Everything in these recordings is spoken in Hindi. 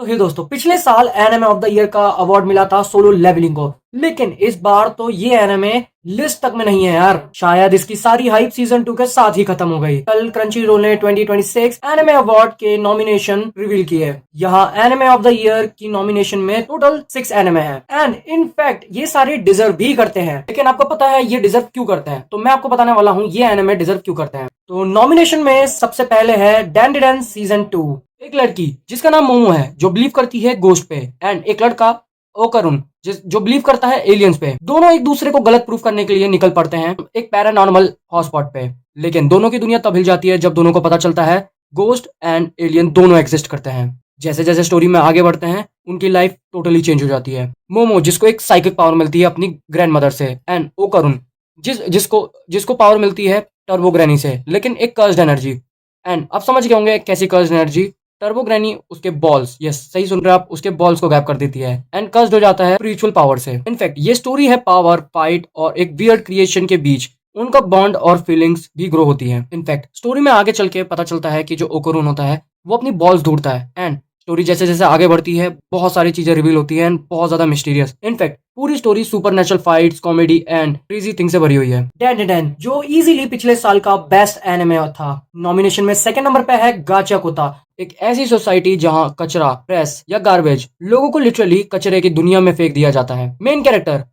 तो हे दोस्तों, पिछले साल एनिमे ऑफ द ईयर का अवार्ड मिला था सोलो लेवलिंग को, लेकिन इस बार तो ये एनिमे लिस्ट तक में नहीं है यार। शायद इसकी सारी हाइप सीजन 2 के साथ ही खत्म हो गई। कल क्रंची रोल ने 2026 एनिमे अवार्ड के नॉमिनेशन रिवील किए। यहाँ एनिमे ऑफ द ईयर की नॉमिनेशन में टोटल 6 एनिमे हैं एंड इनफैक्ट ये सारे डिजर्व भी करते हैं। लेकिन आपको पता है ये डिजर्व क्यों करते हैं? तो मैं आपको बताने वाला हूँ ये एनिमे डिजर्व क्यों करते हैं। तो नॉमिनेशन में सबसे पहले है डैंडेडन सीजन 2। एक लड़की जिसका नाम मोमो है जो बिलीव करती है गोस्ट पे, एंड एक लड़का ओकरुन जो बिलीव करता है एलियंस पे। दोनों एक दूसरे को गलत प्रूफ करने के लिए निकल पड़ते हैं एक पैरानॉर्मल हॉटस्पॉट पे। लेकिन दोनों की दुनिया तब हिल जाती है जब दोनों को पता चलता है गोस्ट एंड एलियन दोनों एग्जिस्ट करते हैं। जैसे जैसे स्टोरी में आगे बढ़ते हैं उनकी लाइफ टोटली चेंज हो जाती है। मोमो जिसको एक साइकिक पावर मिलती है अपनी ग्रैंड मदर से, एंड ओकरुन जिसको पावर मिलती है टर्बो ग्रैनी से, लेकिन एक कर्स्ड एनर्जी। एंड आप समझ गए होंगे कैसी कर्स्ड एनर्जी। टर्बो ग्रैनी उसके बॉल्स, यस सही सुन रहे हैं आप, उसके बॉल्स को गैप कर देती है एंड कर्स्ड हो जाता है स्पिरिचुअल पावर से। इनफैक्ट ये स्टोरी है पावर, फाइट और एक वियर्ड क्रिएशन के बीच उनका बॉन्ड और फीलिंग्स भी ग्रो होती है। इनफैक्ट स्टोरी में आगे चल के पता चलता है कि जो ओकरुन होता है वो अपनी बॉल्स ढूंढता है, एंड स्टोरी जैसे जैसे आगे बढ़ती है बहुत सारी चीजें रिवील होती है एंड बहुत ज्यादा मिस्टीरियस। इनफैक्ट पूरी story supernatural fights, comedy and crazy thing से भरी हुई है। डैंडेडन जो इजीली पिछले साल का बेस्ट एनिमे था। नॉमिनेशन में सेकंड नंबर पे है गाचाकुता, एक ऐसी सोसाइटी जहां कचरा, प्रेस या गार्बेज लोगों को लिटरली कचरे की दुनिया में फेंक दिया जाता है। मेन कैरेक्टर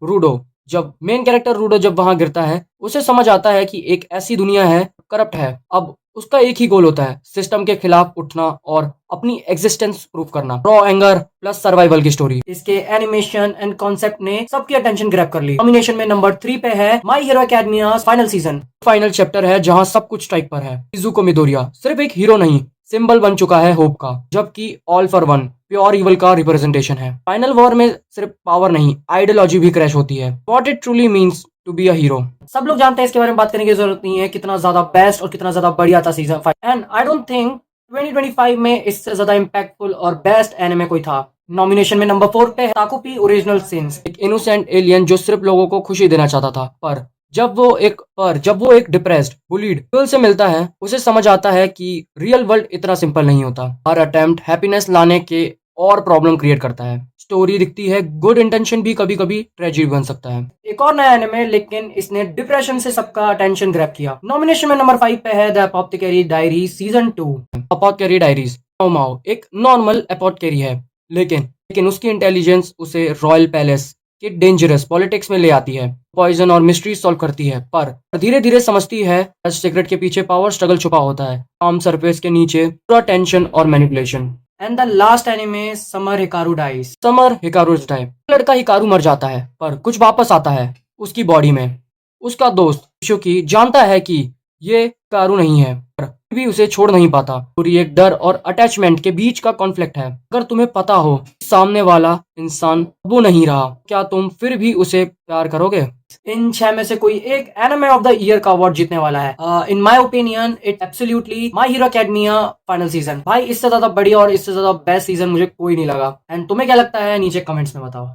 रूडो जब वहां गिरता है उसे समझ आता है कि एक ऐसी दुनिया है करप्ट है। अब उसका एक ही गोल होता है सिस्टम के खिलाफ उठना और अपनी एग्जिस्टेंस प्रूव करना। रॉ एंगर प्लस सर्वाइवल की स्टोरी। इसके एनिमेशन एंड कॉन्सेप्ट ने सबकी अटेंशन ग्रैब कर ली। नॉमिनेशन में नंबर 3 पे है my hero academia final season. Final chapter है जहां सब कुछ स्ट्राइक पर है। इजुको मिडोरिया सिर्फ एक हीरो नहीं, सिंबल बन चुका है होप का, जबकि all for one pure evil का रिप्रेजेंटेशन है। फाइनल वॉर में सिर्फ पावर नहीं, आइडियोलॉजी भी क्रैश होती है। What it truly means to be a hero. सब लोग जानते हैं, इसके बारे में बात करने की जरूरत नहीं है कितना ज्यादा बेस्ट और कितना ज्यादा बढ़िया था season 5। And I don't think 2025 में इससे ज्यादा इम्पैक्टफुल और बेस्ट एनिमे कोई था। नॉमिनेशन में नंबर 4 पे है ताकुपी ओरिजिनल सिंस, एक इनोसेंट एलियन जो सिर्फ लोगों को खुशी देना चाहता था, पर जब वो एक डिप्रेस्ड बुलीड गर्ल से मिलता है उसे समझ आता है कि रियल वर्ल्ड इतना सिंपल नहीं होता। हर अटेम्प्ट हैप्पीनेस लाने के और प्रॉब्लम क्रिएट करता है। स्टोरी दिखती है गुड इंटेंशन भी कभी कभी ट्रेजिडी बन सकता है। एक और नया एनिमे, लेकिन इसने डिप्रेशन से सबका अटेंशन ग्रैब किया। नॉमिनेशन में नंबर 5 पे है द अपोथेकेरी डायरीज सीजन 2। अपोथेकेरी डायरीज माओ एक नॉर्मल अपोथेकेरी है, लेकिन उसकी इंटेलिजेंस उसे रॉयल पैलेस के डेंजरस पॉलिटिक्स में ले आती है। पॉइजन और मिस्ट्री सॉल्व करती है, पर धीरे धीरे समझती है सीक्रेट के पीछे पावर स्ट्रगल छुपा होता है। काम सरफेस के नीचे पूरा टेंशन और manipulation. And the last anime summer Hikaru dies. लड़का हिकारू मर जाता है पर कुछ वापस आता है उसकी बॉडी में। उसका दोस्त शुकी जानता है कि ये हिकारू नहीं है, पर फिर भी उसे छोड़ नहीं पाता। पूरी एक डर और अटैचमेंट के बीच का कॉन्फ्लिक्ट है। अगर तुम्हें पता हो सामने वाला इंसान वो नहीं रहा, क्या तुम फिर भी उसे प्यार करोगे? इन 6 में से कोई एक एनिमे ऑफ द ईयर का अवार्ड जीतने वाला है। In my opinion it absolutely my hero academia final season. भाई इससे ज्यादा बढ़िया और इससे ज्यादा बेस्ट सीजन मुझे कोई नहीं लगा। एंड तुम्हें क्या लगता है नीचे कमेंट्स में बताओ।